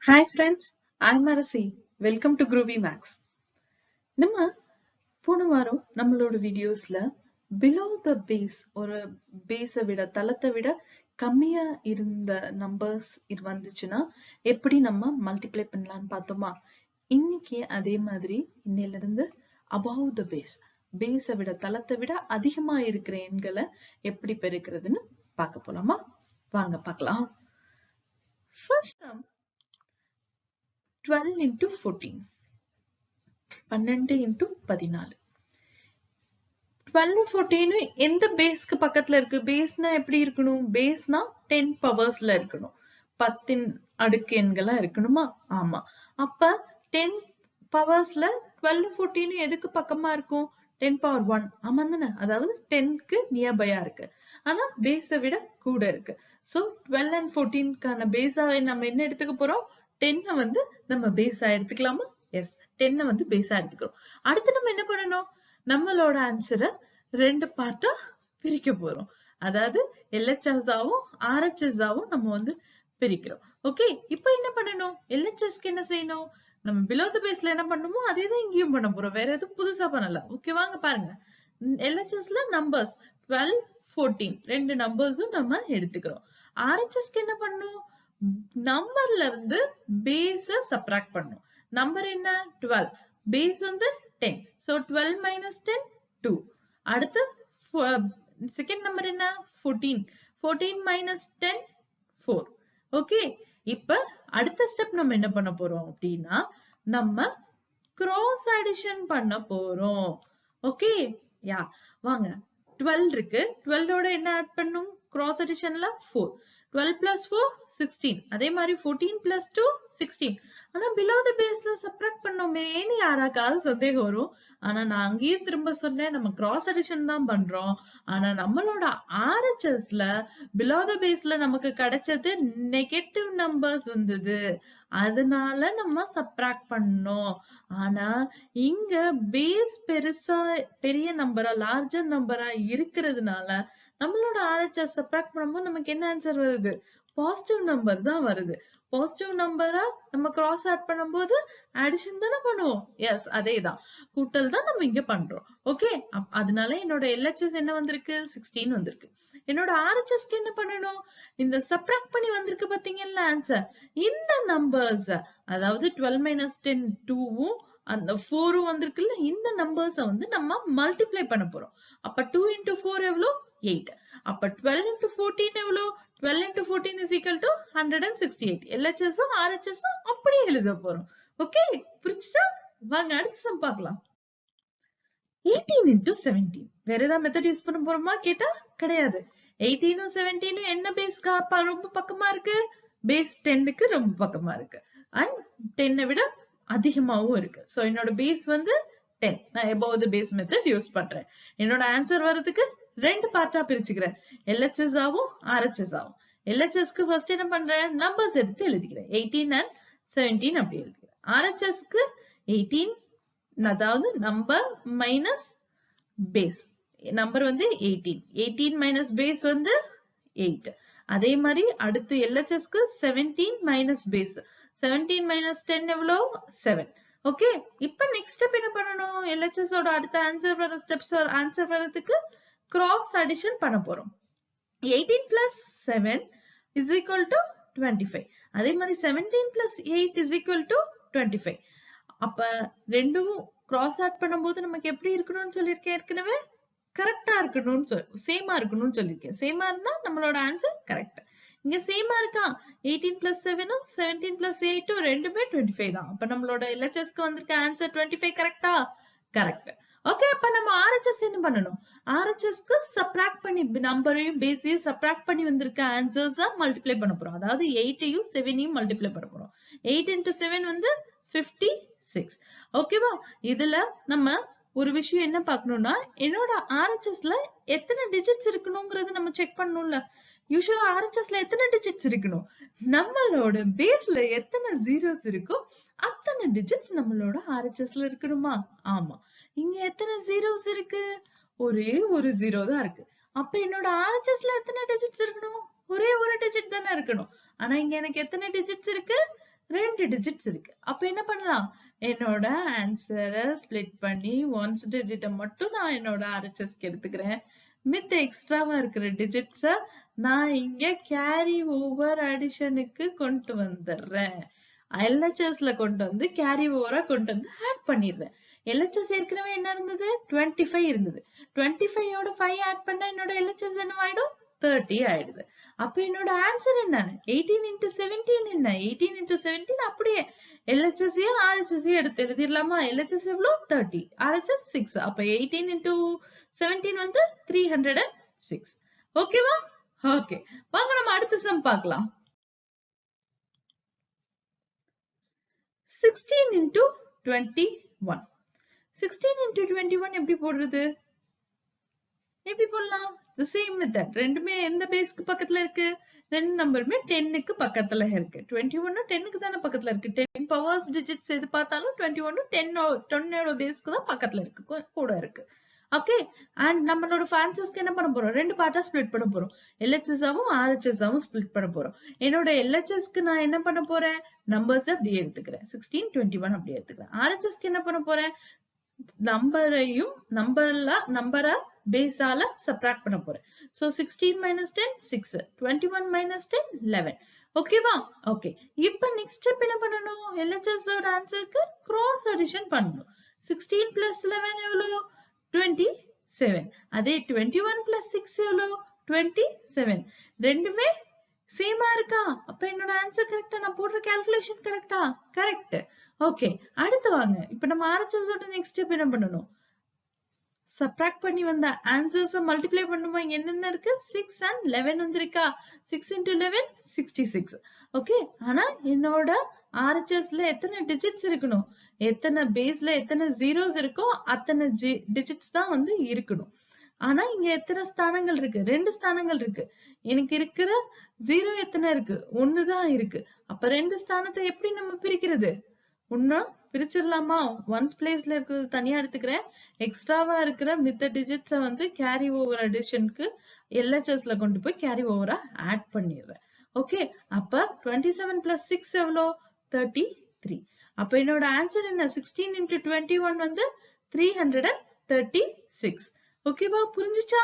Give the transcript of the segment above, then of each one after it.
Hi friends, I'm Arasi. Welcome to Groovy Maths. நம்ம போன வாரம் நம்மளோட வீடியோஸ்ல below the base ஒரு பேஸை விட தளத்தை விட கம்மியா இருந்த நம்பர்ஸ் இது வந்துச்சுன்னா எப்படி நம்ம மல்டிப்ளை பண்ணலாம்னு பார்த்தோமா? இன்னைக்கு அதே மாதிரி இன்னையில இருந்து above the base பேஸை விட தளத்தை விட அதிகமா இருக்கிற எண்களை எப்படி பெருக்கிறதுன்னு பார்க்க போலாமா? வாங்க பார்க்கலாம். First sum 12 into 14. 12 into 14. 12 14 எந்த பேஸ்க்கு பக்கத்துல இருக்கு? பேஸ்னா எப்படி இருக்கணும்? பேஸ்னா 10 பவர்ஸ்ல இருக்கணும். 10 அடுக்கு எண்களா இருக்கணுமா? ஆமா. அப்ப 10 பவர்ஸ்ல 12 14 எதுக்கு பக்கமா இருக்கும்? 10 பவர் 1. ஆமா தானே? அதாவது 10க்கு நியர்பையா இருக்கு. ஆனா பேஸை விட கூட இருக்கு. சோ 12 and 14க்கான பேஸாவை நம்ம என்ன எடுத்துக்க போறோம்? 10 வந்து நம்ம பேஸா எடுத்துக்கலாமா? எஸ், 10 வந்து பேஸா எடுத்துக்கிறோம். அடுத்து நம்ம என்ன பண்ணணும்? நம்மளோட ஆன்சரை ரெண்டு பார்ட்டா பிரிக்க போறோம். அதாவது LHS ஆவும் RHS ஆவும் நம்ம வந்து பிரிக்கிறோம். ஓகே, இப்போ என்ன பண்ணணும்? LHSக்கு என்ன செய்யணும்? நம்ம below the baseல என்ன பண்ணுமோ அதே தான் இங்கேயும் பண்ண போறோம். வேற எதுவும் புதுசா பண்ணல. ஓகே, வாங்க பாருங்க. LHSல நம்பர்ஸ் 12 14 ரெண்டு நம்பர்ஸும் நம்ம எடுத்துக்கிறோம். RHSக்கு என்ன பண்ணணும்? நம்பர்ல இருந்து பேஸ சப்ட்ராக்ட் பண்ணணும். நம்பர் என்ன? 12. பேஸ் வந்து 10. So 12 minus 10 2. அடுத்து செகண்ட் நம்பர் என்ன? 14. 14 minus 10 4. ஓகே, இப்ப அடுத்த ஸ்டெப் நம்ம என்ன பண்ண போறோம் அப்படின்னா நம்ம கிராஸ் அடிஷன் பண்ண போறோம். ஓகே, யா வாங்க. 12 இருக்கு. 12 ஓட என்ன ஆட் பண்ணும்? கிராஸ் அடிஷன்ல 4. 12 plus 4 16. அதே மாதிரி 14 plus 2 16. ஆனா below the baseல சப்ட்ராக்ட் பண்ணோமேன்னு யாராக்காவது சந்தேகம் வரும். ஆனா நான் அங்கேயும் திரும்ப சொன்னேன், நம்ம கிராஸ் அடிஷன் தான் பண்றோம். ஆனா நம்மளோட RHSல below the baseல நமக்கு கிடைச்சது நெகட்டிவ் நம்பர்ஸ் வந்தது. அதனால நம்ம சப்ட்ராக்ட் பண்ணோம். ஆனா இங்க பேஸ் பெருசா பெரிய நம்பரா லார்ஜர் நம்பரா இருக்கிறதுனால நம்மளோட RHS சப்ட்ராக்ட் பண்ணும்போது நமக்கு என்ன ஆன்சர் வருது? பாசிட்டிவ் நம்பர் தான் வருது. பாசிட்டிவ் நம்பரா நம்ம கிராஸ் ஆட் பண்ணும்போது அடிஷன் தானே பண்ணுவோம். எஸ், அதேதான், கூட்டல் தான் நம்ம இங்க பண்றோம். ஓகே, அதனால என்னோட LHS என்ன வந்திருக்கு? 16 வந்திருக்கு. என்னோட RHSக்கு என்ன பண்ணணும்? இந்த சப்ட்ராக்ட் பண்ணி வந்திருக்கு பாத்தீங்கல்ல ஆன்சர், இந்த நம்பர்ஸ் அதாவது 12 minus 10 2வும் அந்த 4ம் வந்திருக்குல்ல, இந்த நம்பர்ஸ வந்து நம்ம மல்டிப்ளை பண்ண போறோம். அப்ப 2 into 4 எவ்வளோ? 8. அப்ப 12 into 14 எவ்வளோ? 12 into 14 is equal to 168. LHSம் RHSம் அப்படியே எழுத போறோம். ஓகே, புரிச்சுதா? வாங்க அடுத்த சம் பார்க்கலாம். 18 into 17. வேற ஏதாவது மெத்தட் யூஸ் பண்ண போறோமா கேட்டா கிடையாது. 18ம் 17ம் என்ன பேஸ்க்கு ரொம்ப பக்கமா இருக்கு? பேஸ் 10க்கு ரொம்ப பக்கமா இருக்கு. அண்ட் 10 விட அதிகமாவும் இருக்கு. சோ என்னோட பேஸ் வந்து 10. நான் above the base method use பண்றேன். என்னோட ஆன்சர் வரதுக்கு ரெண்டு பார்ட்டா பிரிச்சுக்கிறேன். LHS ஆவும் RHS ஆவும். LHSக்கு ஃபர்ஸ்ட் என்ன பண்றேன்? நம்பர்ஸ் எடுத்து எழுதிக்கிறேன். 18 and 17 அப்படி எழுதிக்கிறேன். RHSக்கு 18, அதாவது நம்பர் மைனஸ் பேஸ். நம்பர் வந்து 18. 18 மைனஸ் பேஸ் வந்து 8. அதே மாதிரி அடுத்து LHSக்கு 17 மைனஸ் பேஸ். 17 minus 10 எவ்வளோ? 7. ஓகே, இப்ப நெக்ஸ்ட் ஸ்டெப் என்ன பண்ணணும்? LHS ஓட அடுத்த ஆன்சர் வர ஸ்டெப்ஸ் ஆன்சர் வரதுக்கு கிராஸ் அடிஷன் பண்ண போறோம். 18 plus 7 is equal to 25. அதே மாதிரி 17 plus 8 is equal to 25. அப்ப ரெண்டும் கிராஸ் ஆட் பண்ணும்போது நமக்கு எப்படி இருக்கணும்னு சொல்லியிருக்கேன் ஏற்கனவே? கரெக்டா இருக்கணும்னு சேமா இருக்கணும்னு சொல்லியிருக்கேன். சேமா இருந்தா நம்மளோட ஆன்சர் கரெக்ட். இங்க சேமா இருக்கா? 18 plus 7ம் 17 plus 8ம் ரெண்டுமே 25 தான். அப்ப நம்மளோட LHSக்கு வந்திருக்க ஆன்சர் 25 கரெக்டா? கரெக்ட். ஓகே, அப்ப நம்ம RHS என்ன பண்ணணும்? RHSக்கு சப்ட்ராக்ட் பண்ணி நம்பரையும் பேஸையும் சப்ட்ராக்ட் பண்ணி வந்திருக்க ஆன்சர்ஸா மல்டிப்ளை பண்ண போறோம். அதாவது 8யும் 7யும் மல்டிப்ளை பண்ண போறோம். 8 into 7 வந்து 56. ஓகேவா? இதுல நம்ம ஒரு விஷயம் என்ன பார்க்கணும்னா, என்னோட RHSல எத்தனை டிஜிட்ஸ் இருக்கணும்ங்கறது நம்ம செக் பண்ணணும்ல. யூசுவலா RHSல எத்தனை டிஜிட்ஸ் இருக்கணும்? நம்மளோட பேஸ்ல எத்தனை ஜீரோஸ் இருக்கோ அத்தனை டிஜிட்ஸ் நம்மளோட RHSல இருக்கணுமா? ஆமா. இங்க எத்தனை ஜீரோஸ் இருக்கு? ஒரே ஒரு ஜீரோ தான் இருக்கு. அப்ப என்னோட RHSல எத்தனை டிஜிட்ஸ் இருக்கணும்? ஒரே ஒரு டிஜிட் தானே இருக்கணும். ஆனா இங்க எனக்கு எத்தனை டிஜிட்ஸ் இருக்கு? 2 டிஜிட்ஸ் இருக்கு. அப்ப என்ன பண்ணலாம்? என்னோட ஆன்சரை ஸ்ப்ளிட் பண்ணி ஒன்ஸ் டிஜிட்டை மட்டும் நான் என்னோட RHSக்கு எடுத்துக்கிறேன். மித்த எக்ஸ்ட்ராவா இருக்கிற டிஜிட்ஸ நான் இங்க கேரி ஓவர் அடிஷனுக்கு கொண்டு வந்துடுறேன். LHSல கொண்டு வந்து கேரி ஓவரா கொண்டு வந்து ஆட் பண்ணிடுறேன். LHS ஏற்கனவே என்ன இருந்தது? 25 இருந்தது. 25யோட 5 ஆட் பண்ணா என்னோட LHS என்னவாயிடும்? 30 ஆயிடுது. அப்ப என்னோட ஆன்சர் என்ன? 18 into 17 என்ன? 18 into 17 அப்படியே LHS-ஐயும் RHS-ஐயும் எடுத்து எழுதிடலாமா? LHS எவ்வளவு? 30. RHS 6. அப்ப 18 into 17 வந்து 306. ஓகேவா? ஓகே. வாங்க நம்ம அடுத்த சம் பார்க்கலாம். 16 into 21. 16 into 21 எப்படி போடுறது? எப்படி போடலாம்? The same method. ரெண்டுமே எந்த பேஸ்க்கு பக்கத்துல இருக்கு? ரெண்டு நம்பருமே 10க்கு பக்கத்துல இருக்கு. 21 10க்கு தானே பக்கத்துல இருக்கு. 10 பவர்ஸ் டிஜிட்ஸ் எது பார்த்தாலும் 21 10ஓட பேஸ்க்கு தான் பக்கத்துல இருக்கு, கூட இருக்கு. ஓகே. அண்ட் நம்மளோட ஆன்சர்ஸ்க்கு என்ன பண்ண போறோம்? ரெண்டு பார்ட்டா ஸ்ப்ளிட் பண்ண போறோம். LHS-ஆவும் RHS-ஆவும் ஸ்ப்ளிட் பண்ண போறோம். என்னோட LHSக்கு நான் என்ன பண்ண போறேன்? நம்பர்ஸ் அப்படியே எடுத்துக்கிறேன். 16 21 அப்படியே எடுத்துக்கிறேன். RHSக்கு என்ன பண்ண போறேன்? நம்பரையும் நம்பரை பேஸால சப்ராக்ட் பண்ண போறேன். So 16 minus 10 6, 21 minus 10 11. ஓகேவா? ஓகே. இப்ப நெக்ஸ்ட் ஸ்டெப் என்ன பண்ணணும்? LHS ஓட ஆன்சருக்கு கிராஸ் அடிஷன் பண்ணணும். 16 plus 11 எவ்வளவு? 27. அதே 21 plus 6 எவ்வளவு? 27. ரெண்டுமே சேமா இருக்கா? அப்ப என்னோட ஆன்சர் கரெக்டா? நான் போடுற கால்குலேஷன் கரெக்டா? கரெக்ட். ஓகே. அடுத்து வாங்க. இப்ப நம்ம RHS-ஓட நெக்ஸ்ட் ஸ்டெப் என்ன பண்ணணும்? சப்ராக்ட் பண்ணி வந்த ஆன்சர்ஸ் மல்டிப்ளை பண்ணுமா? இங்க என்னென்ன இருக்கு? 6 and 11 வந்திருக்கா? 6 into 11 66. ஓகே. ஆனா என்னோட RHSல எத்தனை டிஜிட்ஸ் இருக்கணும்? எத்தனை பேஸ்ல எத்தனை ஜீரோஸ் இருக்கோ அத்தனை டிஜிட்ஸ் தான் வந்து இருக்கணும். ஆனா இங்க எத்தனை ஸ்தானங்கள் இருக்கு? 2 ஸ்தானங்கள் இருக்கு. எனக்கு இருக்கிற 0 எத்தனை இருக்கு? 1 தான் இருக்கு. அப்ப 2 ஸ்தானத்தை எப்படி நம்ம பிரிக்கிறது? ஒன்னா பிரிச்சிடலாமா? ஒன்ஸ் பிளேஸ்ல இருக்கிறது தனியா எடுத்துக்கிறேன். எக்ஸ்ட்ராவா இருக்கிற மித்த டிஜிட்ஸ வந்து கேரி ஓவர் அடிஷனுக்கு LHSல கொண்டு போய் கேரி ஓவரா ஆட் பண்ணிடுறேன். ஓகே. அப்ப 27 plus 6 எவ்வளோ? 33. அப்ப என்னோட ஆன்சர் என்ன? 16 into 21 வந்து 336. ஓகேவா? புரிஞ்சுச்சா?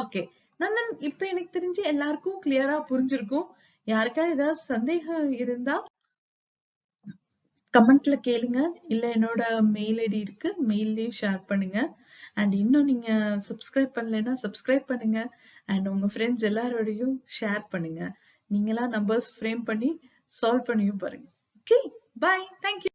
ஓகே. நான் இப்ப எனக்கு தெரிஞ்சு எல்லாருக்கும் கிளியரா புரிஞ்சிருக்கும். யாருக்கா ஏதாவது சந்தேகம் இருந்தா கமெண்ட்ல கேளுங்க. இல்ல என்னோட மெயில் ஐடி இருக்கு. மெயில்லயும் ஷேர் பண்ணுங்க. அண்ட் இன்னும் நீங்க சப்ஸ்கிரைப் பண்ணலைன்னா சப்ஸ்கிரைப் பண்ணுங்க. அண்ட் உங்க ஃப்ரெண்ட்ஸ் எல்லாரோடையும் ஷேர் பண்ணுங்க. நீங்களா நம்பர்ஸ் ஃப்ரேம் பண்ணி சால்வ் பண்ணியும் பாருங்க. ஓகே. பை. தேங்க்யூ.